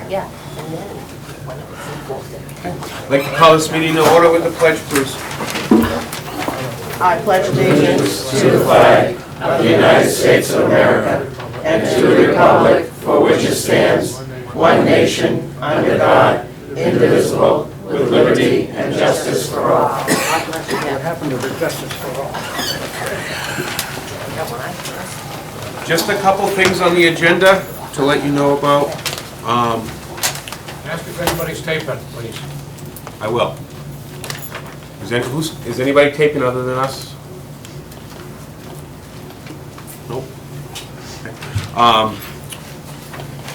Yeah. I'd like to call this meeting to order with the pledge, please. I pledge allegiance To the flag of the United States of America and to the republic for which it stands, one nation, under God, indivisible, with liberty and justice for all. What happened to the justice for all? Just a couple things on the agenda to let you know about. Ask if anybody's taping, please. I will. Is anybody taping other than us? Nope. Okay.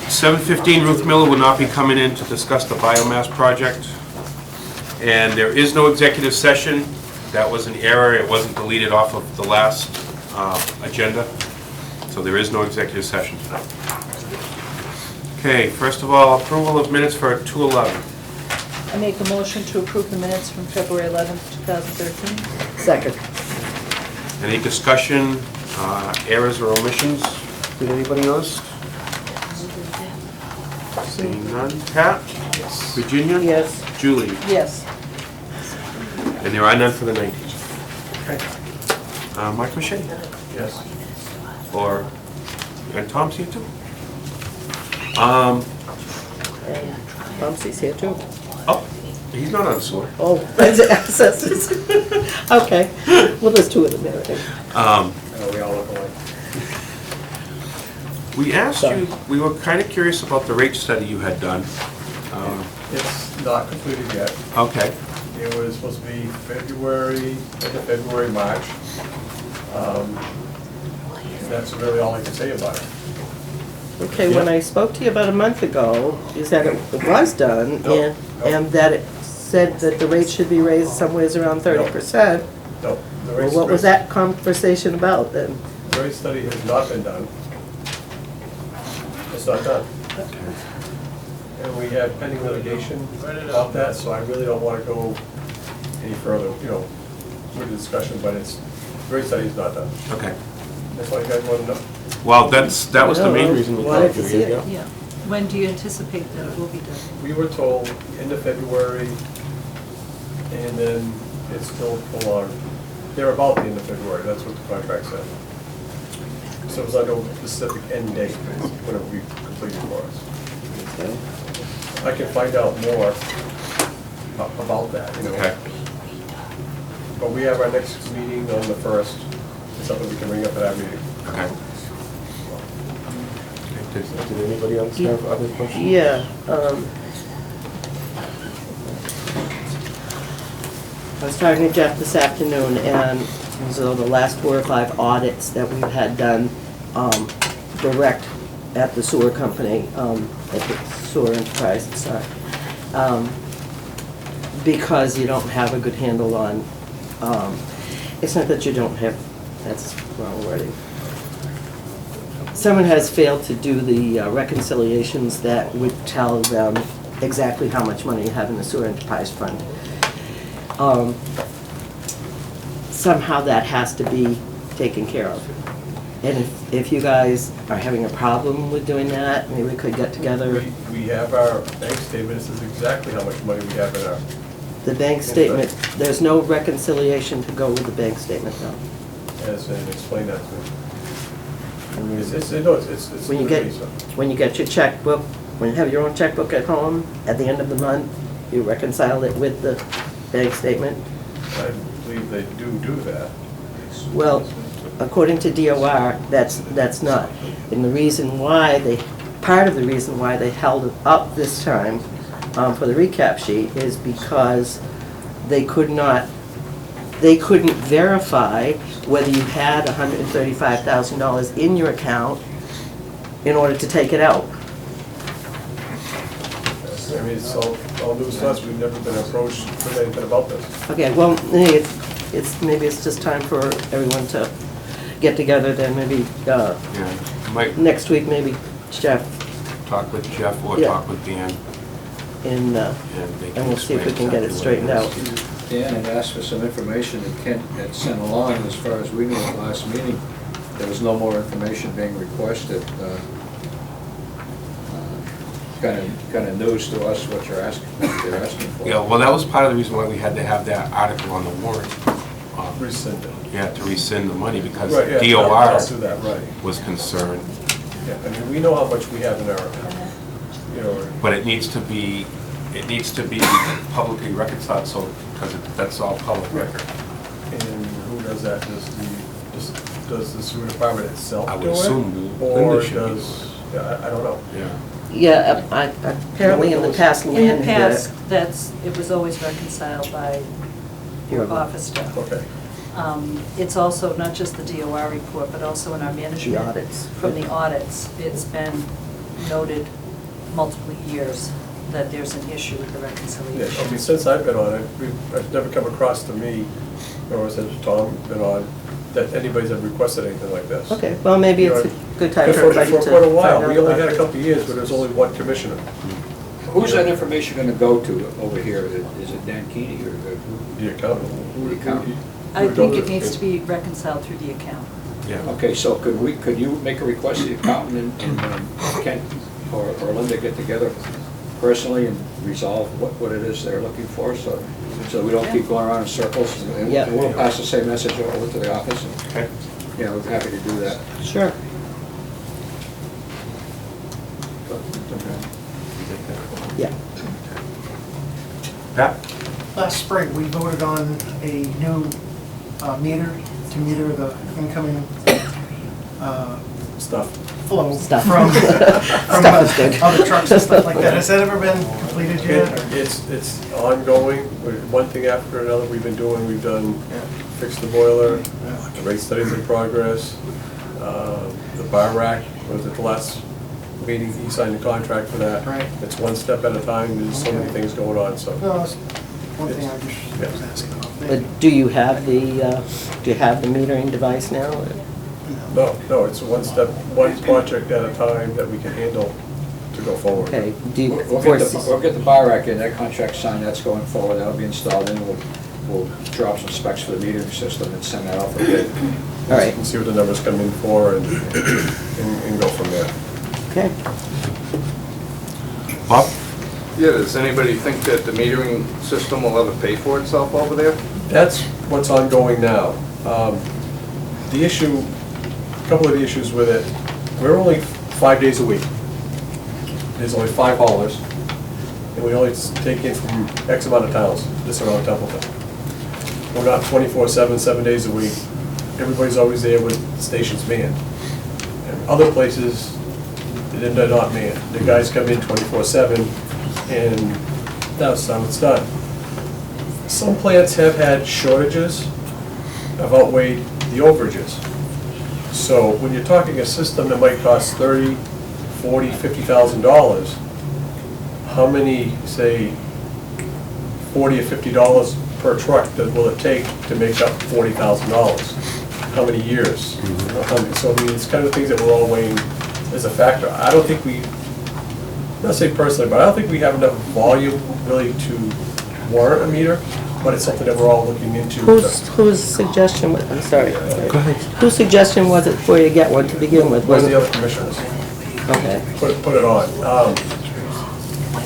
7:15, Ruth Miller will not be coming in to discuss the biomass project. And there is no executive session. That was an error. It wasn't deleted off of the last agenda. So there is no executive session tonight. Okay, first of all, approval of minutes for 2/11. I make a motion to approve the minutes from February 11th, 2013. Second. Any discussion, errors or omissions? Did anybody notice? Seeing none. Pat? Yes. Virginia? Yes. Julie? Yes. And there are none for the 19th. Mike Mache? Yes. And Tom's here too? And Bumsey's here too. Oh, he's not on sewer. Oh, that's accesses. Okay. Well, there's two of them there, I think. We all look alike. We asked you, we were kind of curious about the rate study you had done. It's not completed yet. Okay. It was supposed to be February, end of February, March. That's really all I can say about it. Okay, when I spoke to you about a month ago, you said it was done, No. and that it said that the rate should be raised somewhere around 30%. No, the Well, rate, what was that conversation about then? the rate study has not been done. It's not done. And we have pending litigation about that, so I really don't want to go any further, with the discussion, but the rate study is not done. Okay. That's all you guys want to know. Well, that was the main reason we Wanted called to you. see it. Yeah. When do you anticipate that it will be done? We were told end of February, and then it's still prolonged. They're about the end of February, that's what the contract said. So it was like a specific end date when it will be completed for us. Okay. I can find out more about that, Okay. But we have our next meeting on the 1st, it's something we can bring up at our meeting. Okay. Did anybody else have other questions? Yeah. I was talking to Jeff this afternoon, and so the last 4 or 5 audits that we've had done direct at the sewer company, at the sewer enterprise, sorry, because you don't have a good handle on, it's not that you don't have, that's wrong wording. Someone has failed to do the reconciliations that would tell them exactly how much money you have in the sewer enterprise fund. Somehow that has to be taken care of. And if you guys are having a problem with doing that, maybe we could get together. We have our bank statement, it says exactly how much money we have in our, The bank statement, there's no reconciliation to go with the bank statement though. as and explain that to me. It's When you get your checkbook, when you have your own checkbook at home, at the end of the month, you reconcile it with the bank statement. I believe they do that. Well, according to DOR, that's not. And the reason why part of the reason why they held it up this time for the recap sheet is because they couldn't verify whether you had $135,000 in your account in order to take it out. I mean, it's all news to us, we've never been approached with anything about this. Okay, well, maybe it's just time for everyone to get together then, maybe Yeah. Might next week, maybe Jeff, talk with Jeff or Yeah. talk with Dan. and they can we'll see if we explain can get it exactly straightened what out. it is. Dan had asked for some information that Kent had sent along, as far as we knew at last meeting. There was no more information being requested. kind of news to us what they're asking for. Yeah, well, that was part of the reason why we had to have that article on the warrant. Rescind it. Yeah, to rescind the money because Right, yeah, DOR I'll do that, right. was concerned. Yeah, I mean, we know how much we have in our, you know, But it needs to be publicly reconciled, so, because that's all public record. and who does that? Does the sewer department itself I do would it? assume Or Linda should be does, yeah, I don't know. Yeah. Yeah, apparently in the past, In Lynn the did past, it. it was always reconciled by your office staff. Okay. It's also not just the DOR report, but also in our management. The audits. From the audits, it's been noted multiple years that there's an issue with the Yeah, I mean, reconciliation. since I've been on it, I've never come across to me, or since Tom been on, that anybody's ever requested anything like this. Okay, well, maybe it's a good time for everybody to For quite a while, find we out only about had a it. couple of years where there's only one commissioner. Who's that information gonna go to over here? Is it Dan Keeney or The accountant. The accountant. I think it needs to be reconciled through the account. Yeah. Okay, so could you make a request to the accountant and Kent or Linda get together personally and resolve what it is they're looking for, so we don't keep going around in circles? And Yeah. we'll pass the same message over to the office, and, Okay. you know, we're happy to do that. Sure. Yeah. Pat? Last spring, we voted on a new meter to meter the incoming Stuff. flow Stuff. from Stuff is good. other trucks and stuff like that. Has that ever been completed yet? or- It's ongoing, one thing after another we've been doing, we've done, fixed the boiler, the rate studies in progress, the bar rack, was at the last meeting, he signed the contract for that. Right. It's one step at a time, there's so many things going on, so. No, that's one thing I just was asking about. But do you have the metering device now? No, it's one step, one project at a time that we can handle to go forward. Okay, do you We'll foresee? get the bar rack in, that contract signed, that's going forward, that'll be installed in, we'll drop some specs for the metering system and send that out for bid. All right, And see what the numbers come in for and go from there. okay. Bob? Yeah, does anybody think that the metering system will ever pay for itself over there? That's what's ongoing now. The issue, a couple of the issues with it, we're only 5 days a week. There's only 5 haulers, and we only take in from X amount of towns, just around Templeton. We're not 24/7, 7 days a week. Everybody's always there with stations manned. And other places, they're not manned. The guys come in 24/7, and that's how it's done. Some plants have had shortages, have outweighed the overages. So when you're talking a system that might cost $30,000, $40,000, $50,000, how many, say, $40 or $50 per truck will it take to make up $40,000? How many years? So I mean, it's kind of things that we're all weighing as a factor. I don't think we, not say personally, but I don't think we have enough volume really to warrant a meter, but it's something that we're all looking into. Whose suggestion, I'm sorry. Go ahead. Whose suggestion was it for you to get one to begin with? Where's the other commissioners? Okay. Put it on.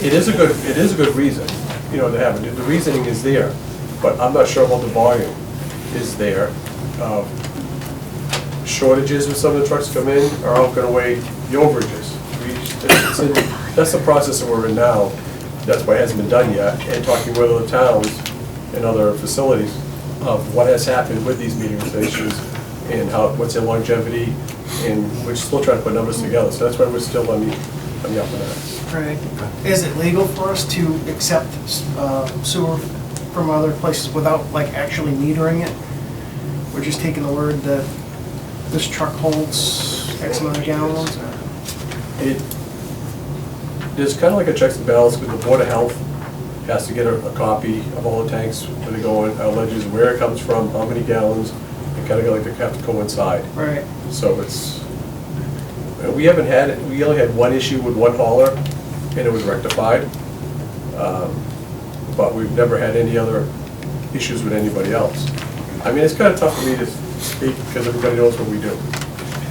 It is a good reason, you know, to have it. The reasoning is there, but I'm not sure about the volume is there. Shortages with some of the trucks come in are all gonna weigh the overages. That's the process that we're in now. That's why it hasn't been done yet, and talking with other towns and other facilities of what has happened with these metering stations and what's their longevity, and we're still trying to put numbers together, so that's why we're still on the up on that. Right. Is it legal for us to accept sewer from other places without like actually metering it? We're just taking the word that this truck holds X amount of gallons? There's kind of like a checks and balances with the Board of Health has to get a copy of all the tanks where they go in, alleges where it comes from, how many gallons, and kind of like they have to coincide. Right. So it's, we only had one issue with one hauler, and it was rectified. But we've never had any other issues with anybody else. I mean, it's kind of tough for me to speak because everybody knows what we do.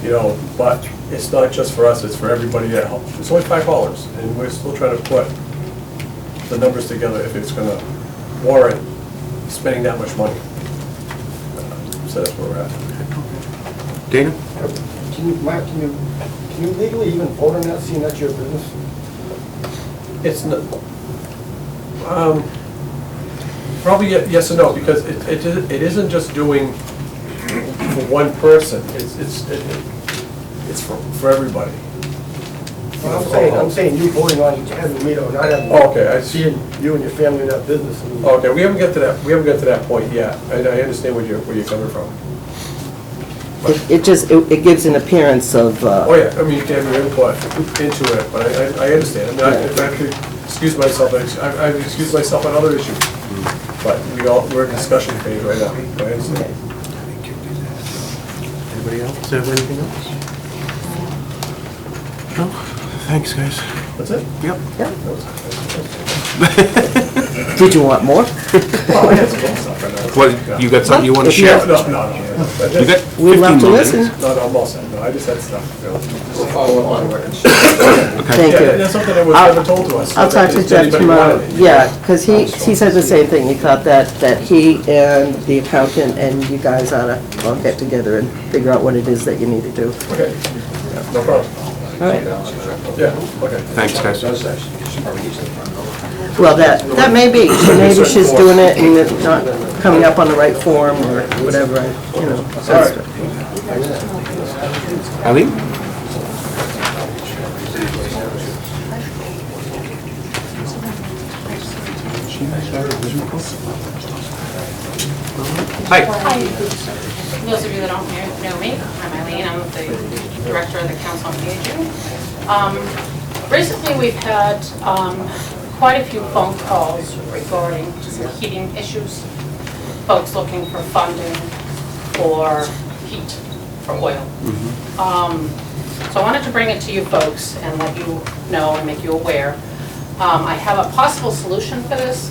You know, but it's not just for us, it's for everybody at home. It's only $5, and we're still trying to put the numbers together if it's gonna warrant spending that much money. So that's where we're at. Dana? Mark, can you legally even vote on that, seeing that's your business? It's not, probably yes and no, because it isn't just doing for one person, it's for everybody. Well, I'm saying you voting on having me or not having. Oh, okay, I see. Seeing you and your family in that business. I mean, Okay, we haven't got to that point yet. I understand where you're coming from. It just, it gives an appearance of, Oh, yeah, I mean, you can have your input into it, but I understand. I mean, I actually excuse myself, I've excused myself on other issues. But we're in discussion phase right now. I understand. Anybody else have anything else? No? Thanks, guys. That's it? Yep. did you want more? Oh, I had some stuff right now. What, you got something you want to If you share? have- No. You got 15 We'd love to more listen. minutes. No, I'm all set. No, I just had stuff. We'll follow up on records. Thank Yeah, you. that's something that was I'll- never told to us. I'll talk to If Jeff anybody tomorrow, wanted it. yeah, because he said the same thing. He thought that he and the accountant and you guys ought to all get together and figure out what it is that you need to do. Okay, yeah, no problem. All right. Yeah, okay. Thanks, guys. Does that, she probably needs to front door. Well, that may be. Maybe she's doing it and it's not coming up on the right form or whatever, you know. that's- Eileen? Hi. Hi. Those of you that don't know me, I'm Eileen. I'm the Director of the Council on Aging. Recently, we've had quite a few phone calls regarding some heating issues. Folks looking for funding for heat, for oil. So I wanted to bring it to you folks and let you know and make you aware. I have a possible solution for this.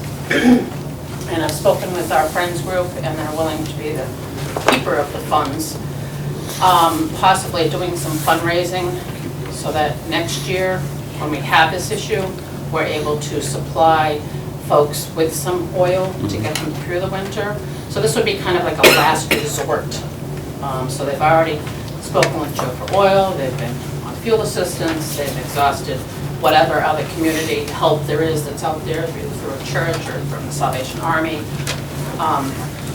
And I've spoken with our Friends group, and they're willing to be the keeper of the funds. Possibly doing some fundraising so that next year, when we have this issue, we're able to supply folks with some oil to get them through the winter. So this would be kind of like a last resort. So they've already spoken with Joe for Oil, they've been on fuel assistance, they've exhausted whatever other community help there is that's out there through a church or from the Salvation Army.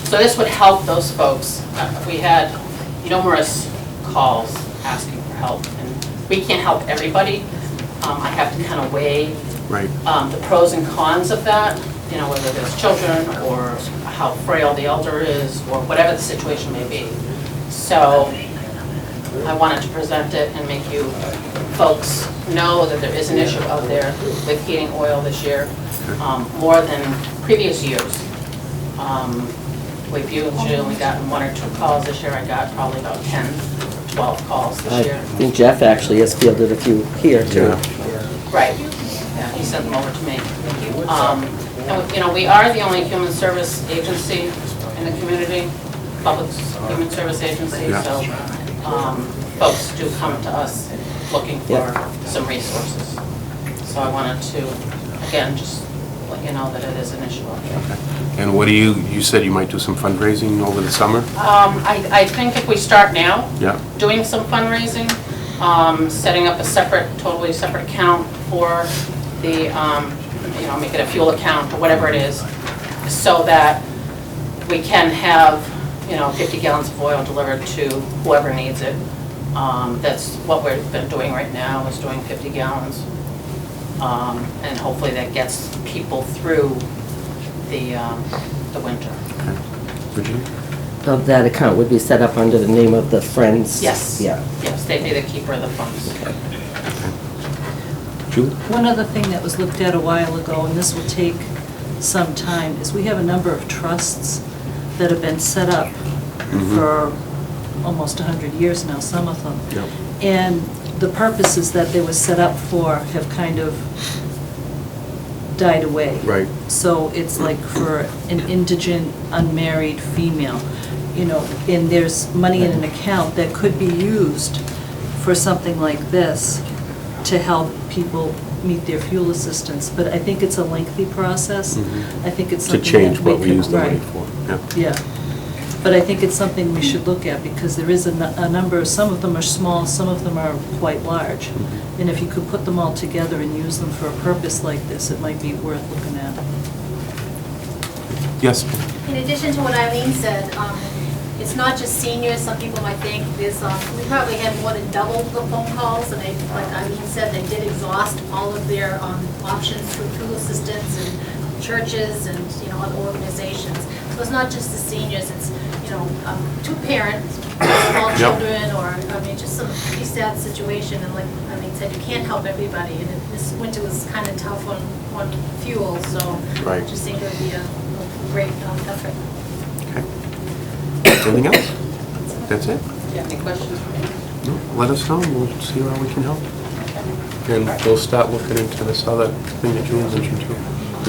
So this would help those folks. We had numerous calls asking for help, and we can't help everybody. I have to kind of weigh Right. the pros and cons of that, you know, whether there's children or how frail the elder is or whatever the situation may be. So I wanted to present it and make you folks know that there is an issue out there with heating oil this year, more than previous years. We've usually only gotten 1 or 2 calls this year. I got probably about 10, 12 calls I this year. think Jeff actually has fielded a few here too. Right, yeah, he sent them over to me. And, you know, we are the only human service agency in the community, public human service agency, Yeah. so folks do come to us looking for some resources. So I wanted to, again, just let you know that it is an issue out there. And what do you said you might do some fundraising over the summer? I think if we start now, Yeah. doing some fundraising, setting up a separate, totally separate account for the, you know, make it a fuel account or whatever it is, so that we can have, you know, 50 gallons of oil delivered to whoever needs it. That's what we've been doing right now, is doing 50 gallons. And hopefully that gets people through the winter. Virginia? That account would be set up under the name of the Friends? Yes. Yeah. Yes, they'd be the keeper of the funds. Julie? One other thing that was looked at a while ago, and this will take some time, is we have a number of trusts that have been set up for almost 100 years now, some of them. Yep. And the purposes that they were set up for have kind of died away. Right. So it's like for an indigent, unmarried female. you know, and there's money in an account that could be used for something like this to help people meet their fuel assistance, but I think it's a lengthy process. I think it's To something change that we what we can- use the money right. for, yeah. Yeah, but I think it's something we should look at, because there is a number, some of them are small, some of them are quite large. And if you could put them all together and use them for a purpose like this, it might be worth looking at. Yes, In addition to what Eileen said, it's not just seniors, some people might think, we probably had more than double the phone calls, and they, like Eileen said, they did exhaust all of their options for fuel assistance and churches and, you know, other organizations. So it's not just the seniors, it's, you know, two parents, small Yep. children, or, I mean, just some pretty sad situation, and like Eileen said, you can't help everybody, and this winter was kind of tough on fuel, so Right. I just think it would be a great effort. okay. Anything else? That's it? Do you have any questions for me? No, let us know, and we'll see how we can help. And we'll start looking into this other thing that Julie mentioned too.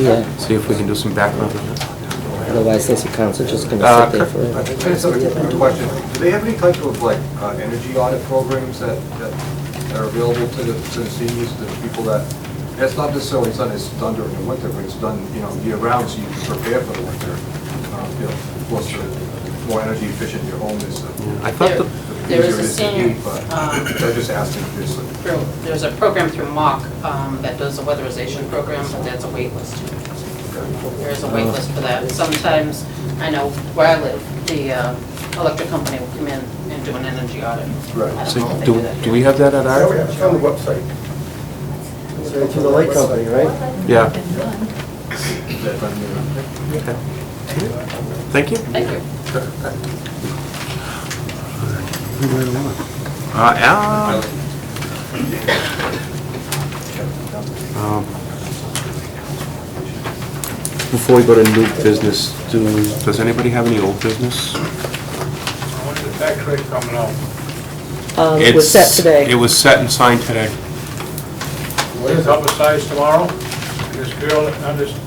Yeah, See if we can do some background on it. otherwise this account's are just gonna sit there Kirk? forever. I just have a question. Do they have any type of like energy audit programs that are available to the seniors, to the people that, it's not necessarily it's done during the winter, but it's done, you know, year round, so you can prepare for the winter. You know, of course, the more energy efficient your home is, I thought the, There is easier a it is to senior, heat, but I'm just asking if there's there's a program through MOC that does a weatherization program, but that's a wait list. There is a wait list for that. Sometimes, I know where I live, the electric company will come in and do an energy audit. Right. I don't so know if they do, that do we have that at Yeah, we our? have it on the website. To the light company, right? Yeah. that. Okay. Thank you. Thank you. Right along. Al? Before we go to new business, does anybody have any old business? When's the tax rate coming out? It was set It today. was set and signed today. Is publicized tomorrow? This girl,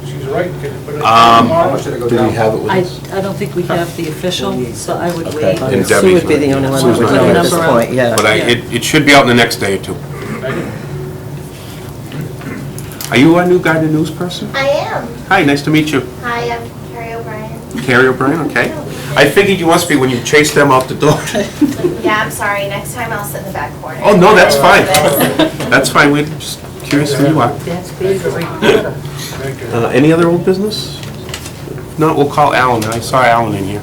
she's right, can you put it How tomorrow? much did it go Do down? we have it with I, us? I don't think we have the official, so I would Okay. wait. And Sue Debbie's would be the not- only one Sue's that would not know here. at this point, yeah. But it should be out in the next day or two. Thank you. Are you a new guy to news person? I am. Hi, nice to meet you. Hi, I'm Carrie O'Brien. Carrie O'Brien, okay. I figured you must be when you chased them out the door. Yeah, I'm sorry. Next time I'll sit in the back corner. Oh, no, that's fine. That's fine, we're just curious who you are. Thank you. Any other old business? If not, we'll call Alan. I saw Alan in here.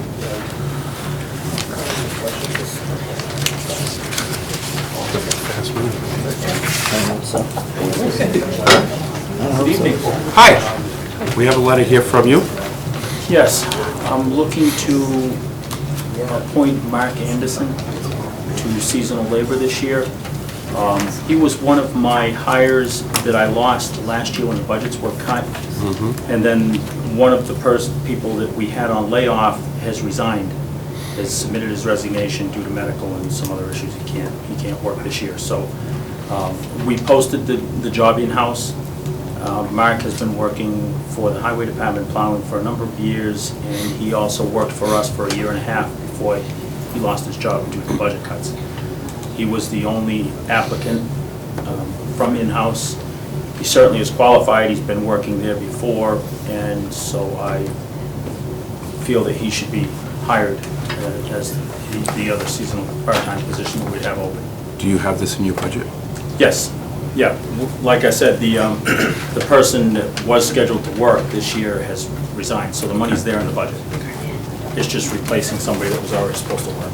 Fast move. Hi, we have a letter here from you. Yes, I'm looking to appoint Mark Anderson to seasonal labor this year. He was one of my hires that I lost last year when the budgets were cut. And then one of the people that we had on layoff has resigned, has submitted his resignation due to medical and some other issues. He can't work this year. So we posted the job in-house. Mark has been working for the Highway Department plowing for a number of years, and he also worked for us for a year and a half before he lost his job due to budget cuts. He was the only applicant from in-house. He certainly is qualified, he's been working there before, and so I feel that he should be hired as the other seasonal part-time position that we'd have open. Do you have this in your budget? Yes, yeah, like I said, the person that was scheduled to work this year has resigned, so the money's there in the budget. It's just replacing somebody that was already supposed to work.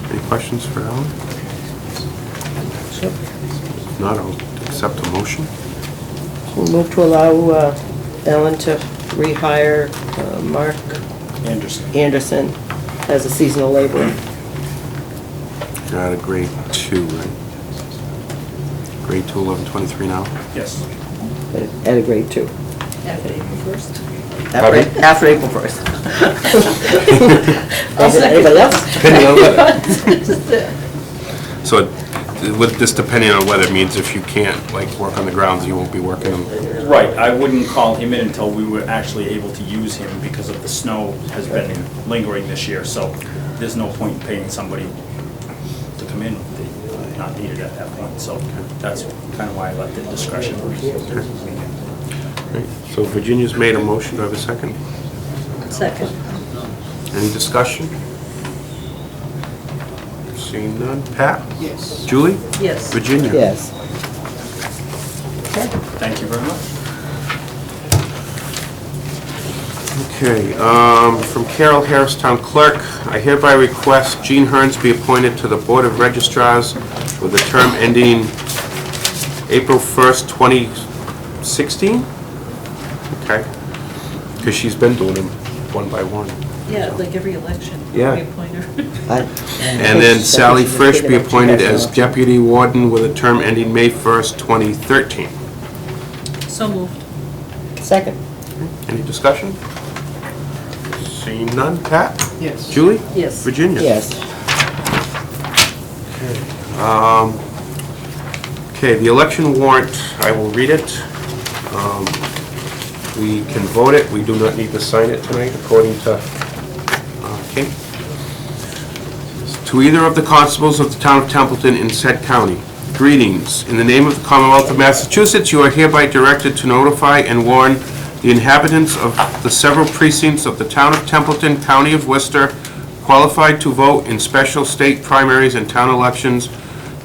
Any questions for Alan? If not, I'll accept a motion. We'll move to allow Ellen to rehire Mark Anderson as a seasonal laborer. You're at a grade 2, right? Grade 2, 1123 now? Yes. At a grade 2. After April 1st? Pardon? After April 1st. Anybody else? Depending on weather. So with this depending on weather, means if you can't, like, work on the grounds, you won't be working them. Right, I wouldn't call him in until we were actually able to use him because of the snow has been lingering this year, so there's no point in paying somebody to come in if they're not needed at that point, so that's kind of why I left it discretion. Right. So Virginia's made a motion, do I have a second? Second. Any discussion? Seeing none. Pat? Yes. Julie? Yes. Virginia? Yes. Thank you very much. Okay, from Carol Harris, Town Clerk, I hereby request Jean Hearns be appointed to the Board of Registrars with a term ending April 1st, 2016? Okay, because she's been doing them one by one. Yeah, like every election. Yeah. We appoint her. And then Sally Frisch be appointed as Deputy Warden with a term ending May 1st, 2013. So moved. Second. Any discussion? Seeing none. Pat? Yes. Julie? Yes. Virginia? Yes. Okay, the election warrant, I will read it. We can vote it, we do not need to sign it tonight, according to, okay. To either of the constables of the town of Templeton in said county, greetings. In the name of the Commonwealth of Massachusetts, you are hereby directed to notify and warn the inhabitants of the several precincts of the town of Templeton, county of Worcester, qualified to vote in special state primaries and town elections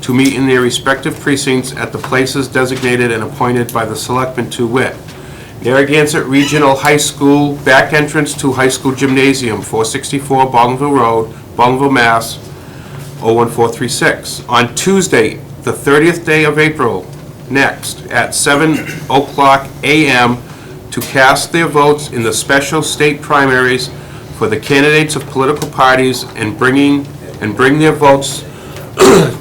to meet in their respective precincts at the places designated and appointed by the selectmen to wit: Narragansett Regional High School, back entrance to High School Gymnasium, 464 Baldwinville Road, Baldwinville, Mass. 01436. On Tuesday, the 30th day of April, next, at 7:00 a.m., to cast their votes in the special state primaries for the candidates of political parties and bring their votes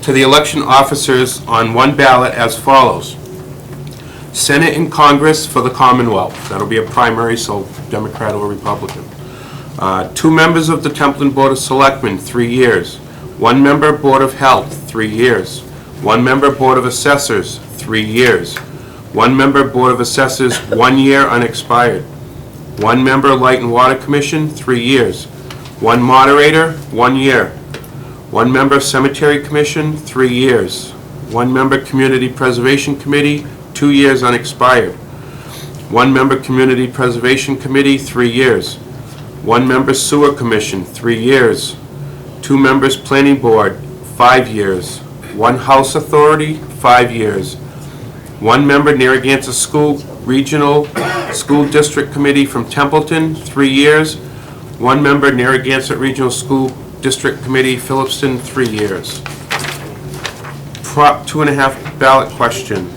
to the election officers on one ballot as follows: Senate and Congress for the Commonwealth. That'll be a primary, so Democrat or Republican. 2 members of the Templeton Board of Selectmen, 3 years. 1 member Board of Health, 3 years. 1 member Board of Assessors, 3 years. 1 member Board of Assessors, 1 year unexpired. 1 member Light and Water Commission, 3 years. 1 moderator, 1 year. 1 member Cemetery Commission, 3 years. 1 member Community Preservation Committee, 2 years unexpired. 1 member Community Preservation Committee, 3 years. 1 member Sewer Commission, 3 years. 2 members Planning Board, 5 years. 1 House Authority, 5 years. 1 member Narragansett School Regional School District Committee from Templeton, 3 years. 1 member Narragansett Regional School District Committee, Phillipston, 3 years. Prop 2.5 ballot question.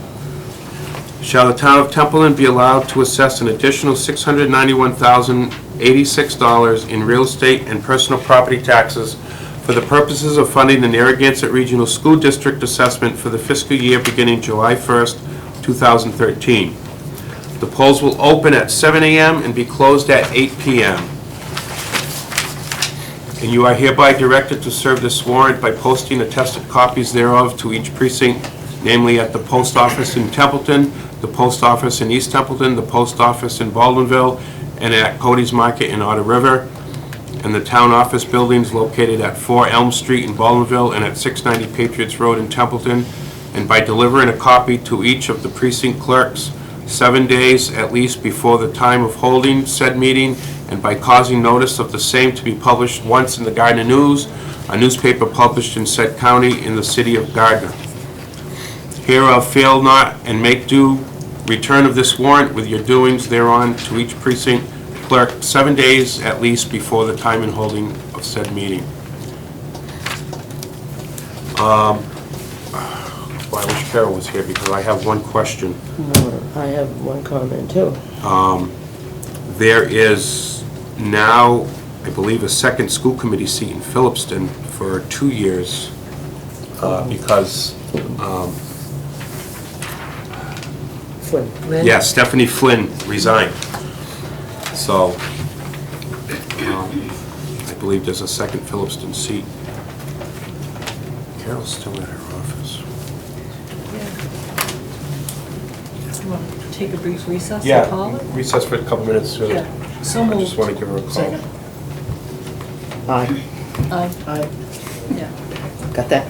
Shall the town of Templeton be allowed to assess an additional $691,086 in real estate and personal property taxes for the purposes of funding the Narragansett Regional School District assessment for the fiscal year beginning July 1st, 2013? The polls will open at 7 a.m. and be closed at 8 p.m. And you are hereby directed to serve this warrant by posting attested copies thereof to each precinct, namely at the post office in Templeton, the post office in East Templeton, the post office in Baldwinville, and at Cody's Market in Otter River, and the town office buildings located at 4 Elm Street in Baldwinville and at 690 Patriots Road in Templeton, and by delivering a copy to each of the precinct clerks 7 days at least before the time of holding said meeting, and by causing notice of the same to be published once in the Gardner News, a newspaper published in said county in the city of Gardner. Hereof fail not, and make due return of this warrant with your doings thereon to each precinct clerk 7 days at least before the time and holding of said meeting. Well, I wish Carol was here because I have one question. No, I have one comment too. There is now, I believe, a second school committee seat in Phillipston for 2 years because Flynn. yeah, Stephanie Flynn resigned. So, I believe there's a second Phillipston seat. Carol's still at her office. You want to take a brief recess Yeah, and call it? recess for a couple minutes. Yeah. So I moved. just want to give her a call. Second. Aye. Aye. Yeah. Got that?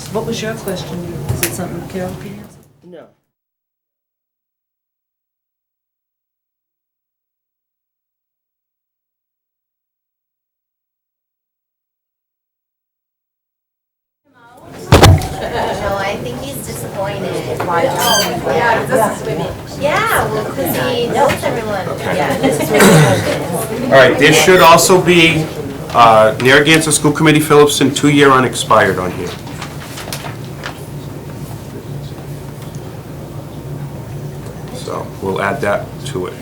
So what was your question? Is it something Carol can answer? No. No, I think he's disappointed. Yeah, this is women. Yeah, well, because he knows everyone. Yeah, this is really All right, there should also be Narragansett School Committee Phillipston 2-year unexpired on here. So we'll add that to it.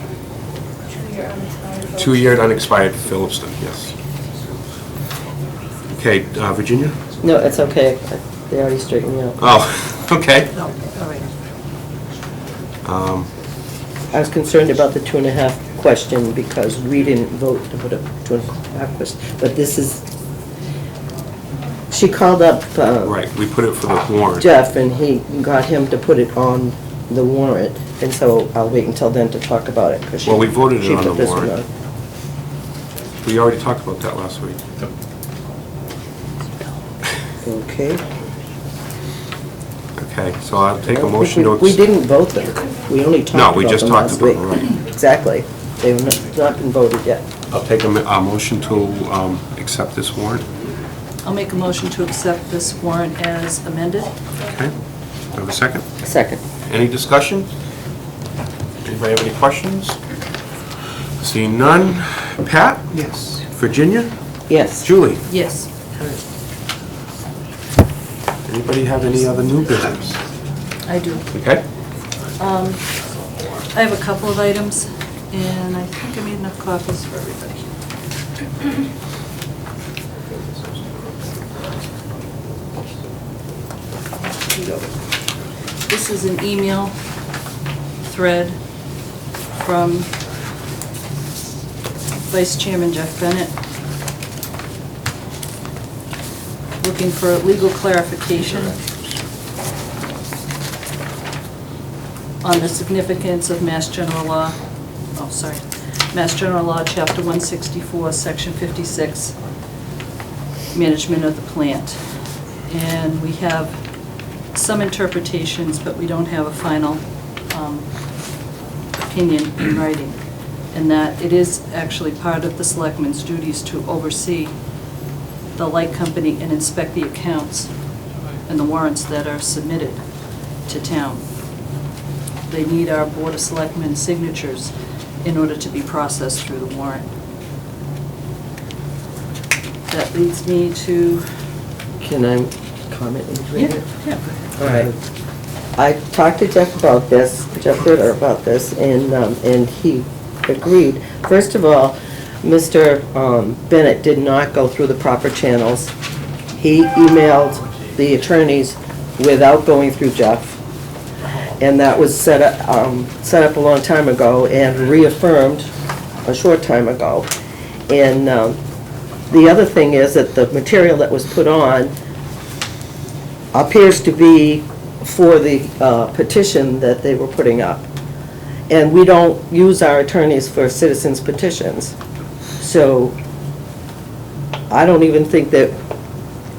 2-year unexpired Phillipston, yes. Okay, Virginia? No, it's okay. They already straightened me out. Oh, okay. No, all right. I was concerned about the 2.5 question because we didn't vote to put up 2.5 question. But this is, she called up Right, we put it for the warrant. Jeff and he got him to put it on the warrant. And so I'll wait until then to talk about it. 'Cause Well, we voted it she on put the this one warrant. on. We already talked about that last week. Okay. Okay, so I'll take I a don't motion think to... we didn't vote them. We only talked about them No, we just talked last about week. them, right. Exactly. They've not been voted yet. I'll take a motion to accept this warrant. I'll make a motion to accept this warrant as amended. Okay. Do I have a second? Second. Any discussion? Anybody have any questions? Seeing none. Pat? Yes. Virginia? Yes. Julie? Yes. Anybody have any other new business? I do. Okay. I have a couple of items, and I think I made enough copies for everybody. Here you go. This is an email thread from Vice Chairman Jeff Bennett looking for legal clarification on the significance of Mass General Law, Mass General Law, Chapter 164, Section 56, Management of the Plant. And we have some interpretations, but we don't have a final opinion in writing. And that it is actually part of the selectmen's duties to oversee the light company and inspect the accounts and the warrants that are submitted to town. They need our Board of Selectmen signatures in order to be processed through the warrant. That leads me to... Can I comment and read it? Yeah. All right. I talked to Jeff about this, Jeff Ritter about this, and he agreed. First of all, Mr. Bennett did not go through the proper channels. He emailed the attorneys without going through Jeff. And that was set up a long time ago and reaffirmed a short time ago. And the other thing is that the material that was put on appears to be for the petition that they were putting up. And we don't use our attorneys for citizens' petitions. So I don't even think that,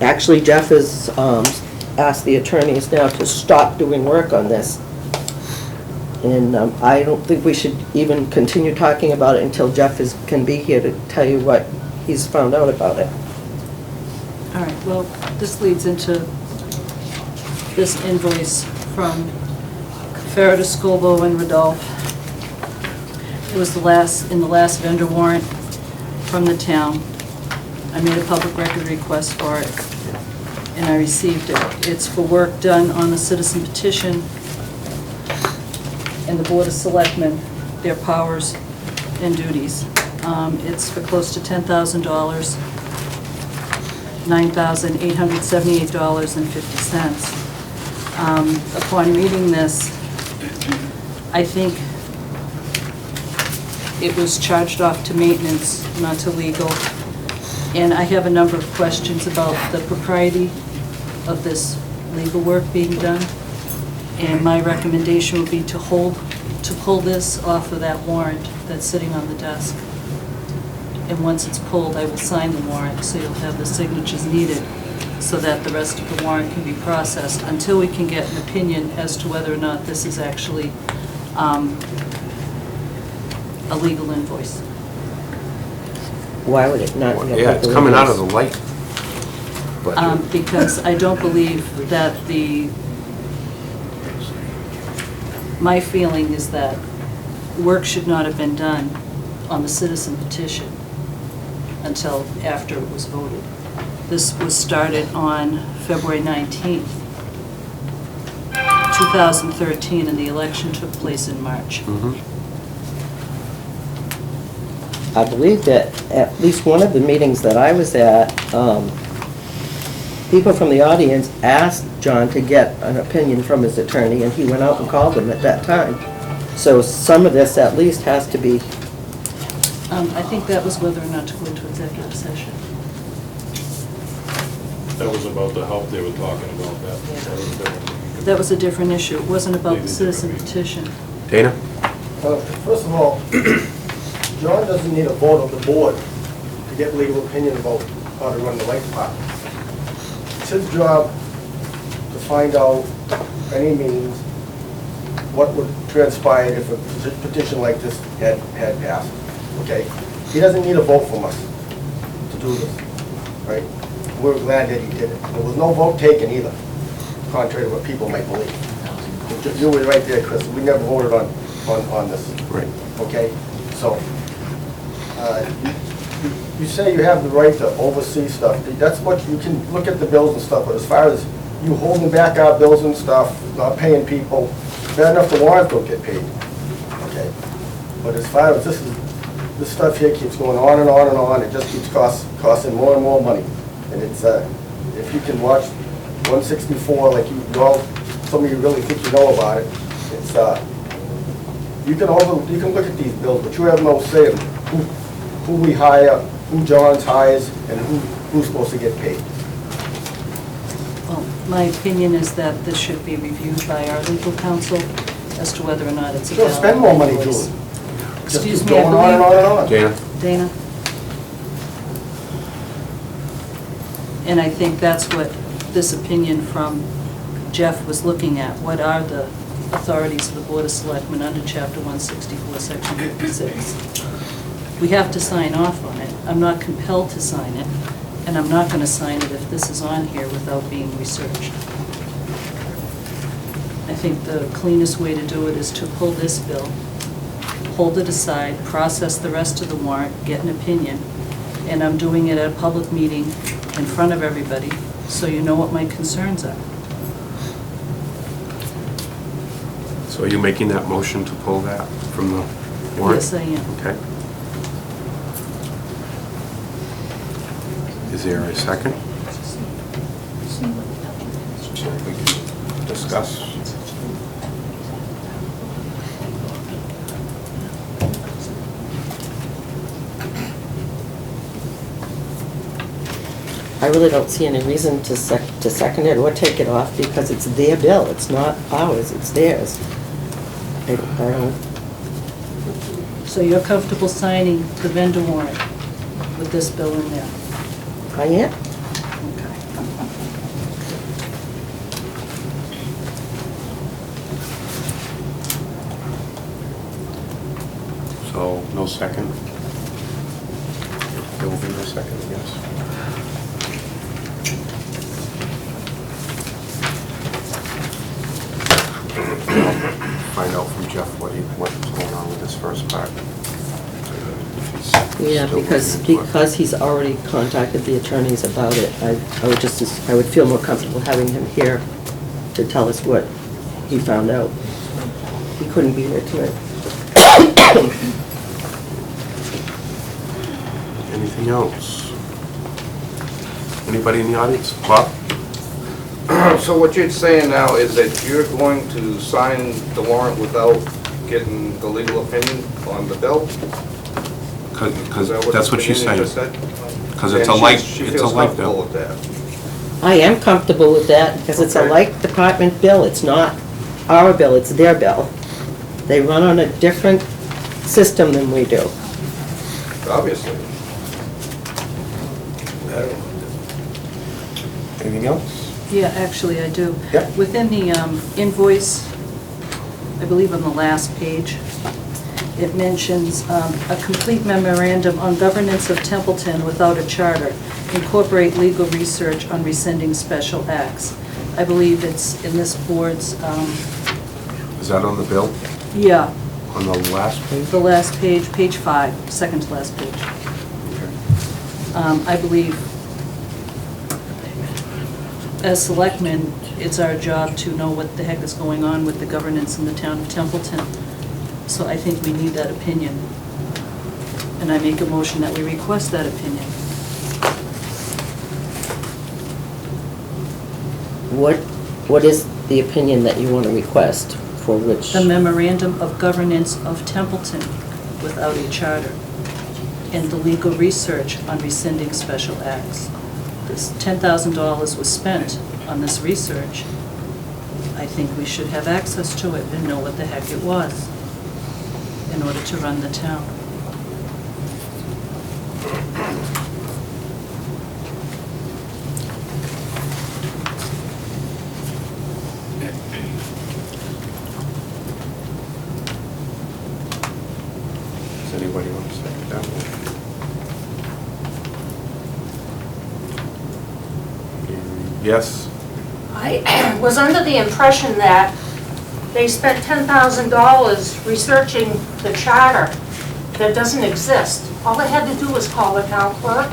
actually Jeff has asked the attorneys now to stop doing work on this. And I don't think we should even continue talking about it until Jeff can be here to tell you what he's found out about it. All right, well, this leads into this invoice from Farida, Scobo, and Rodolph. It was in the last vendor warrant from the town. I made a public record request for it, and I received it. It's for work done on the citizen petition and the Board of Selectmen, their powers and duties. It's for close to $10,000, $9,878.50. Upon reading this, I think It was charged off to maintenance, not to legal. And I have a number of questions about the propriety of this legal work being done. And my recommendation would be to pull this off of that warrant that's sitting on the desk. And once it's pulled, I will sign the warrant, so you'll have the signatures needed so that the rest of the warrant can be processed until we can get an opinion as to whether or not this is actually a legal invoice. Why would it not be a Yeah, it's legal coming out of invoice? the light budget. Because I don't believe that my feeling is that work should not have been done on the citizen petition until after it was voted. This was started on February 19th, 2013, and the election took place in March. I believe that at least one of the meetings that I was at, people from the audience asked John to get an opinion from his attorney, and he went out and called him at that time. So some of this at least has to be, I think that was whether or not to go into executive session. That was about the help they were talking about, That was a different issue. It wasn't about the citizen petition. Dana? First of all, John doesn't need a vote of the board to get legal opinion about how to run the light department. It's his job to find out, any means, what would transpire if a petition like this had passed, okay? He doesn't need a vote from us to do this, right? We're glad that he did it. There was no vote taken either, contrary to what people might believe. You were right there, Chris. We never voted on this. Right. Okay? So, you say you have the right to oversee stuff. That's what, you can look at the bills and stuff, but as far as you holding back our bills and stuff, not paying people, bad enough the warrants don't get paid. Okay? But as far as this stuff here keeps going on and on and on, it just keeps costing more and more money. And it's, if you can watch 164, like you all, some of you really think you know about it, it's, you can look at these bills, but you have no say in who we hire, who John's hires, and who's supposed to get paid. Well, my opinion is that this should be reviewed by our legal counsel as to whether or not it's a Sure, valid spend more money, invoice. Julie. Just Excuse keep me, I going on and on and on. Dana? Dana? And I think that's what this opinion from Jeff was looking at. What are the authorities of the Board of Selectmen under Chapter 164, Section 56? We have to sign off on it. I'm not compelled to sign it, and I'm not going to sign it if this is on here without being researched. I think the cleanest way to do it is to pull this bill, hold it aside, process the rest of the warrant, get an opinion, and I'm doing it at a public meeting in front of everybody, so you know what my concerns are. So are you making that motion to pull that from the warrant? Yes, I am. Okay. Is there a second? So we can discuss. I really don't see any reason to second it or take it off because it's their bill. It's not ours, it's theirs. I don't, So you're comfortable signing the vendor warrant with this bill in there? I am. So, no second? There will be no second, yes. Find out from Jeff what's going on with this first part. Yeah, because he's already contacted the attorneys about it, I would feel more comfortable having him here to tell us what he found out. He couldn't be here tonight. Anything else? Anybody in the audience? Bob? So what you're saying now is that you're going to sign the warrant without getting the legal opinion on the bill? Because Is that what that's what she's Virginia saying. just said? Because it's a And like, she it's a feels like comfortable bill. with that. I am comfortable with that because it's a Okay. like department bill. It's not our bill, it's their bill. They run on a different system than we do. Obviously. Anything else? Yeah, actually, I do. Yep. Within the invoice, I believe on the last page, it mentions a complete memorandum on governance of Templeton without a charter, incorporate legal research on rescinding special acts. I believe it's in this board's, Is that on the bill? yeah, On the last page? the last page, page 5, second to last page. I believe as selectmen, it's our job to know what the heck is going on with the governance in the town of Templeton. So I think we need that opinion. And I make a motion that we request that opinion. What is the opinion that you want to request for which? The memorandum of governance of Templeton without a charter, and the legal research on rescinding special acts. This $10,000 was spent on this research. I think we should have access to it and know what the heck it was in order to run the town. Does anybody want to second that one? Yes? I was under the impression that they spent $10,000 researching the charter that doesn't exist. All they had to do was call the town clerk,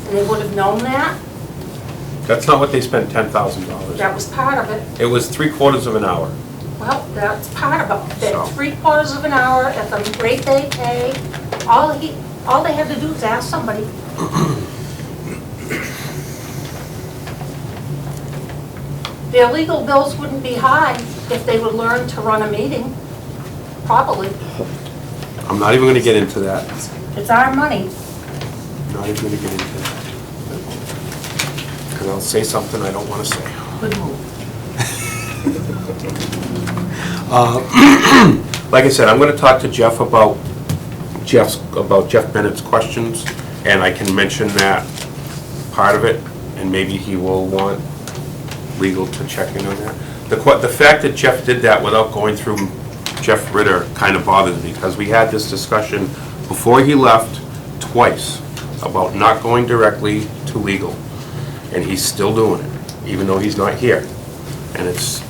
and they would have known that. That's not what they spent $10,000. That was part of it. It was 3/4 of an hour. Well, that's part of it. That So. 3/4 of an hour at the rate they pay, all they had to do was ask somebody. Their legal bills wouldn't be high if they would learn to run a meeting properly. I'm not even going to get into that. It's our money. Not even going to get into that. Because I'll say something I don't want to say. Good move. Like I said, I'm going to talk to Jeff about Jeff Bennett's questions, and I can mention that part of it, and maybe he will want legal to check in on that. The fact that Jeff did that without going through Jeff Ritter kind of bothers me, because we had this discussion before he left twice about not going directly to legal, and he's still doing it, even though he's not here, and it's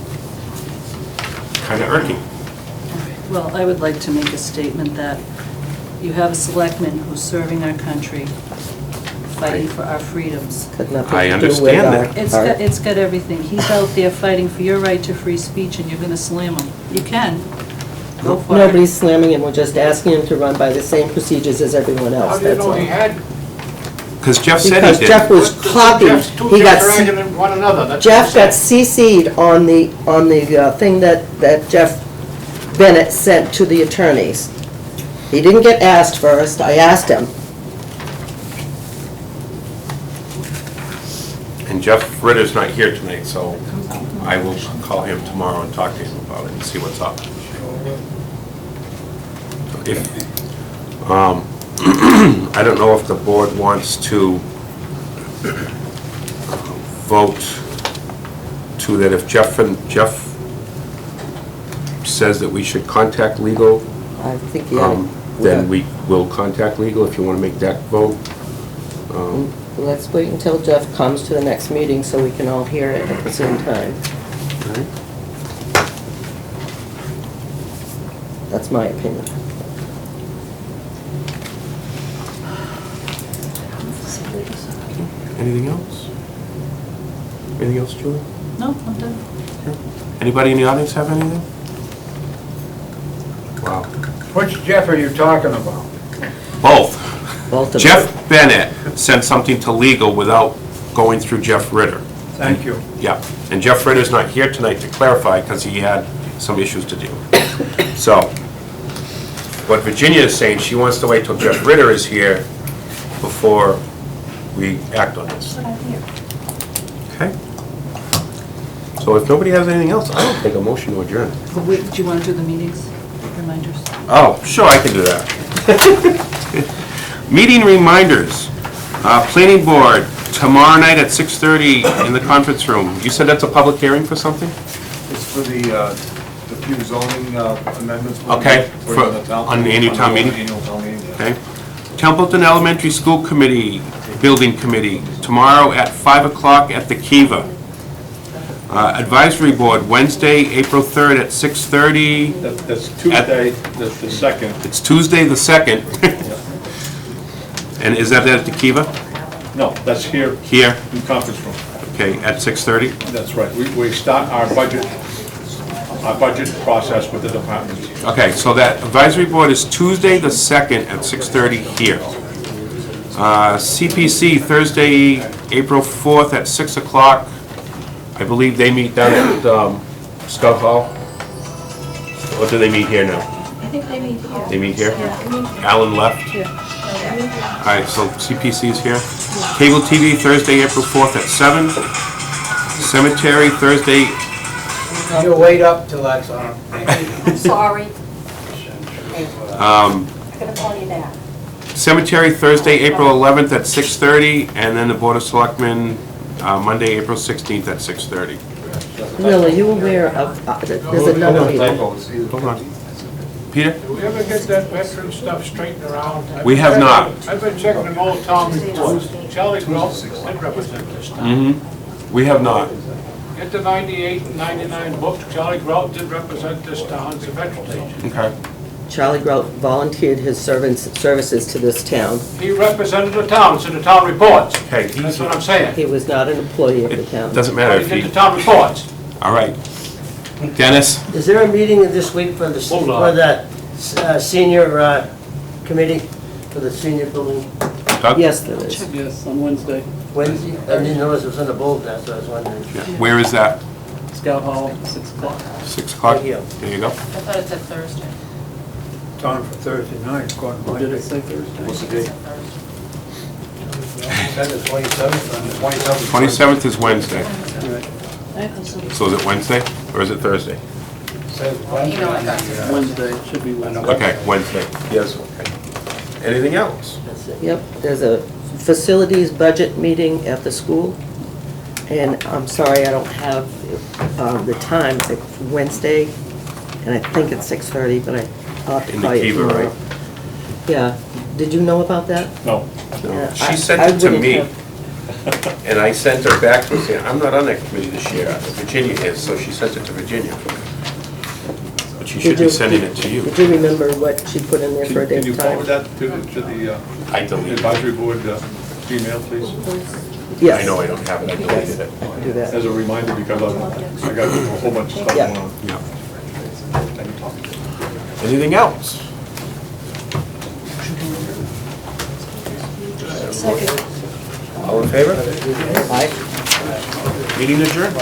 kind of irking. Well, I would like to make a statement that you have a selectman who's serving our country, fighting for our freedoms. Got nothing I to do understand with that. It's got everything. He's out there fighting for your right to free speech, and you're gonna slam him. You can. Go for it. Nobody's slamming him, we're just asking him to run by the same procedures as everyone How else, do you that's know all. he had? Because Jeff said he Because did. Jeff was copied, Two he got, Jeffs are arguing one another. That's Jeff what I'm got CC'd on the thing that Jeff Bennett sent to the attorneys. He didn't get asked first, I asked him. And Jeff Ritter's not here tonight, so I will call him tomorrow and talk to him about it and see what's up. If, I don't know if the board wants to vote to that if Jeff says that we should contact legal, I think, yeah. then we will contact legal if you want to make that vote. Let's wait until Jeff comes to the next meeting so we can all hear it at the same time. That's my opinion. Anything else? Anything else, Julie? No, I'm done. Anybody in the audience have anything? Wow. Which Jeff are you talking about? Both. Both of Jeff Bennett sent something to legal without going through Jeff Ritter. Thank you. Yeah, and Jeff Ritter's not here tonight to clarify because he had some issues to deal with. So, what Virginia is saying, she wants to wait till Jeff Ritter is here before we act on this. Okay? So if nobody has anything else, I don't think a motion to adjourn. But wait, do you want to do the meetings, reminders? Oh, sure, I can do that. Meeting reminders. Planning board, tomorrow night at 6:30 in the conference room. You said that's a public hearing for something? It's for the few zoning amendments. Okay, on the annual town meeting? Okay. Templeton Elementary School Committee, Building Committee, tomorrow at 5 o'clock at the Kiva. Advisory Board, Wednesday, April 3rd at 6:30. That's Tuesday, the 2nd. It's Tuesday, the 2nd. And is that at the Kiva? No, that's here. Here? In conference room. Okay, at 6:30? That's right. We start our budget process with the departments. Okay, so that advisory board is Tuesday, the 2nd at 6:30 here. CPC, Thursday, April 4th at 6 o'clock. I believe they meet down at Scout Hall. Or do they meet here now? I think they meet here. They meet here? Yeah. Alan left? All right, so CPC is here. Cable TV, Thursday, April 4th at 7. Cemetery, Thursday. You wait up till that's on. Sorry. I'm gonna call you back. Cemetery, Thursday, April 11th at 6:30, and then the Board of Selectmen, Monday, April 16th at 6:30. Will, are you aware of, there's another meeting? Hold on. Peter? Do we ever get that veteran stuff straightened around? We have not. I've been checking the old town reports. Charlie Grove did represent this town. We have not. Get the 98 and 99 books. Charlie Grove did represent this town as a veteran agent. Okay. Charlie Grout volunteered his services to this town. He represented the town, it's in the town reports. Okay. That's what I'm saying. He was not an employee of the town. Doesn't matter He if did he... the town reports. All right. Dennis? Is there a meeting this week for the senior committee, for the senior building? Doug? Yes, there is. Yes, on Wednesday. Wednesday? I didn't notice it was on the bulletin, that's what I was wondering. Yeah. Where is that? Scout Hall, 6 o'clock. 6 o'clock? Right here. There you go. I thought it said Thursday. Time for Thursday night, according to my... Did it say Thursday? What's the It date? said Thursday. Said the 27th, and the 27th. 27th is Wednesday. I thought so. So is it Wednesday, or is it Thursday? Says You know I got you. Wednesday, it should be Wednesday. Okay, Wednesday. Yes, okay. Anything else? That's it. Yep, there's a facilities budget meeting at the school. And I'm sorry, I don't have the time. It's Wednesday, and I think it's 6:30, but I'll have to In the call you Kiva, tomorrow. right? Yeah. Did you know about that? No. Yeah, She I sent it to wouldn't me, have- and I sent her back to say, I'm not on that committee this year. Virginia is, so she sent it to Virginia. But she should Did be you- sending it to you. Did you remember what she put in there for a Can date you and time? forward that to the I deleted it. advisory board email, please? Yes. I know I don't have it, I deleted it. Do that. As a reminder, because I got a whole bunch of stuff Yeah. going on. Yeah. Anything else? Second. All in favor? Aye. Meeting adjourned.